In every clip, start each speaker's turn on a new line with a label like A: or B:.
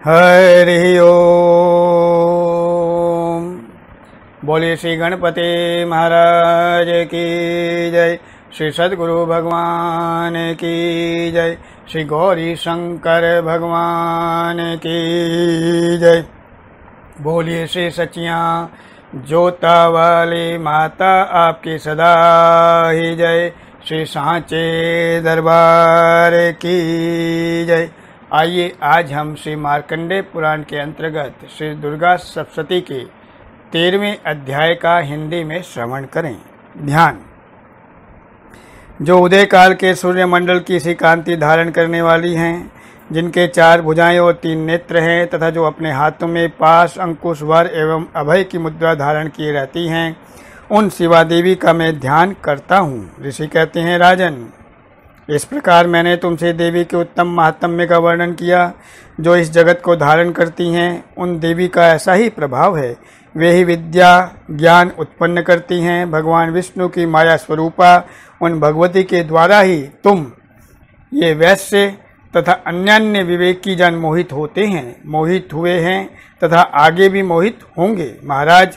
A: हरि ओम। बोले श्री गणपति महाराज की जय, श्री सद्गुरु भगवान की जय, श्री गौरी शंकर भगवान की जय। बोलिए श्री सचिया जोता वाली माता आपकी सदा ही जय, श्री सांचे दरबार की जय। आइए आज हम श्री मार्कंडेय पुराण के अंतर्गत श्री दुर्गा सप्तशती के 13वें अध्याय का हिंदी में श्रवण करें। ध्यान। जो उदय काल के सूर्य मंडल की सी कांति धारण करने वाली हैं, जिनके 4 भुजाएं और 3 नेत्र हैं तथा जो अपने हाथों में पाश, अंकुश, वर एवं अभय की मुद्रा धारण किए रहती हैं, उन शिवा देवी का मैं ध्यान करता हूँ। ऋषि कहते हैं, राजन, इस प्रकार मैंने तुमसे देवी के उत्तम महात्म्य का वर्णन किया जो इस जगत को धारण करती हैं। उन देवी का ऐसा ही प्रभाव है। वे ही विद्या ज्ञान उत्पन्न करती हैं। भगवान विष्णु की माया स्वरूपा उन भगवती के द्वारा ही तुम ये वैश्य तथा अन्यान्य विवेकी जन मोहित होते हैं, मोहित हुए हैं तथा आगे भी मोहित होंगे। महाराज,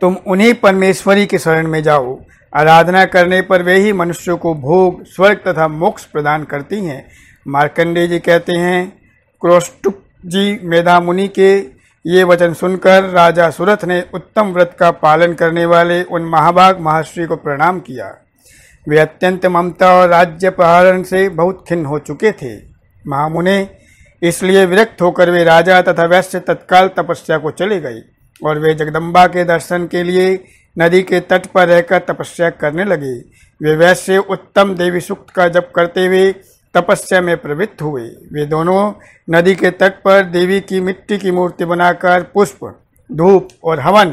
A: तुम उन्हीं परमेश्वरी की शरण में जाओ। आराधना करने पर वे ही मनुष्यों को भोग, स्वर्ग तथा मोक्ष प्रदान करती हैं। मार्कंडेय जी कहते हैं, क्रोष्टुक जी मेधा मुनि के ये वचन सुनकर राजा सुरथ ने उत्तम व्रत का पालन करने वाले उन महाभाग महर्षि को प्रणाम किया। वे अत्यंत ममता और राज्य प्रहरण से बहुत खिन्न हो चुके थे। महामुने, इसलिए विरक्त होकर वे राजा तथा वैश्य तत्काल तपस्या को चले गए और वे जगदम्बा के दर्शन के लिए नदी के तट पर रहकर तपस्या करने लगे। वे वैश्य उत्तम देवी सूक्त का जप करते हुए तपस्या में प्रवृत्त हुए। वे दोनों नदी के तट पर देवी की मिट्टी की मूर्ति बनाकर पुष्प, धूप और हवन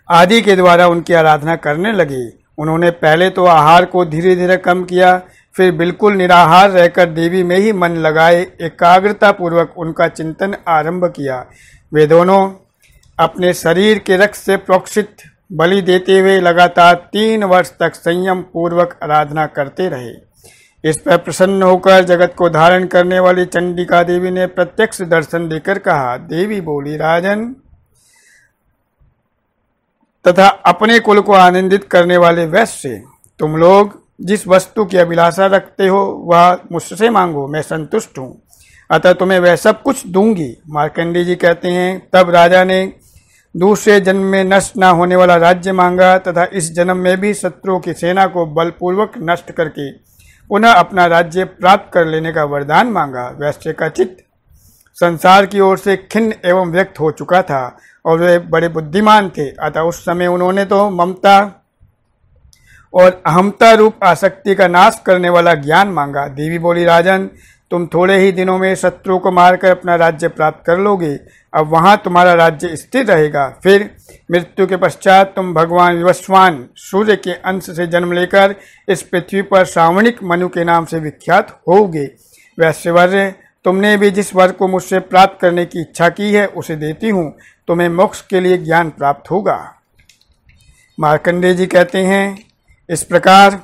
A: आदि के द्वारा उनकी आराधना करने लगे। उन्होंने पहले तो आहार को धीरे धीरे कम किया, फिर बिल्कुल निराहार रहकर देवी में ही मन लगाए एकाग्रता पूर्वक उनका चिंतन आरंभ किया। वे दोनों अपने शरीर के रक्त से प्रोक्षित बलि देते हुए लगातार 3 वर्ष तक संयम पूर्वक आराधना करते रहे। इस पर प्रसन्न होकर जगत को धारण करने वाली चंडिका देवी ने प्रत्यक्ष दर्शन देकर कहा। देवी बोली, राजन तथा अपने कुल को आनंदित करने वाले वैश्य, तुम लोग जिस वस्तु की अभिलाषा रखते हो वह मुझसे मांगो, मैं संतुष्ट हूँ, अतः तुम्हें वह सब कुछ दूंगी। मार्कंडेय जी कहते हैं, तब राजा ने दूसरे जन्म में नष्ट न होने वाला राज्य मांगा तथा इस जन्म में भी शत्रुओं की सेना को बलपूर्वक नष्ट करके पुनः अपना राज्य प्राप्त कर लेने का वरदान मांगा। वैश्य का चित्त संसार की ओर से खिन्न एवं व्यक्त हो चुका था और वे बड़े बुद्धिमान थे, अतः उस समय उन्होंने तो ममता और अहमता रूप आसक्ति का नाश करने वाला ज्ञान मांगा। देवी बोली, राजन, तुम थोड़े ही दिनों में शत्रुओं को मारकर अपना राज्य प्राप्त कर लोगे। अब वहां तुम्हारा राज्य स्थिर रहेगा। फिर मृत्यु के पश्चात तुम भगवान विवस्वान सूर्य के अंश से जन्म लेकर इस पृथ्वी पर श्रावणिक मनु के नाम से विख्यात होगे। वैश्यवर्य, तुमने भी जिस वर को मुझसे प्राप्त करने की इच्छा की है उसे देती हूँ। तुम्हें मोक्ष के लिए ज्ञान प्राप्त होगा। मार्कंडेय जी कहते हैं, इस प्रकार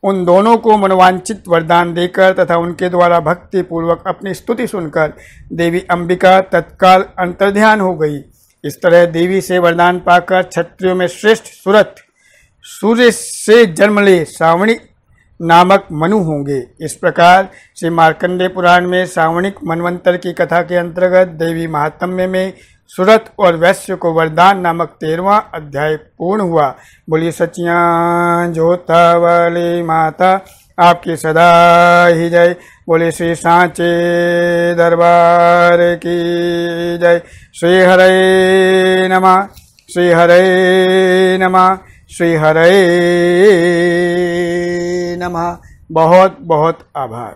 A: उन दोनों को मनोवांछित वरदान देकर तथा उनके द्वारा भक्ति पूर्वक अपनी स्तुति सुनकर देवी अंबिका तत्काल अंतर्ध्यान हो गई। इस तरह देवी से वरदान पाकर क्षत्रियों में श्रेष्ठ सुरथ सूर्य से जन्म ले श्रावणी नामक मनु होंगे। इस प्रकार श्री मार्कंडेय पुराण में श्रावणिक मनवंतर की कथा के अंतर्गत देवी महात्म्य में सुरथ और वैश्य को वरदान नामक 13वां अध्याय पूर्ण हुआ। बोलिए सचिया जोता वाली माता आपकी सदा ही जय। बोले श्री सांचे दरबार की जय। श्री हरे नमः, श्री हरे नमः, श्री हरे नमः। बहुत बहुत आभार।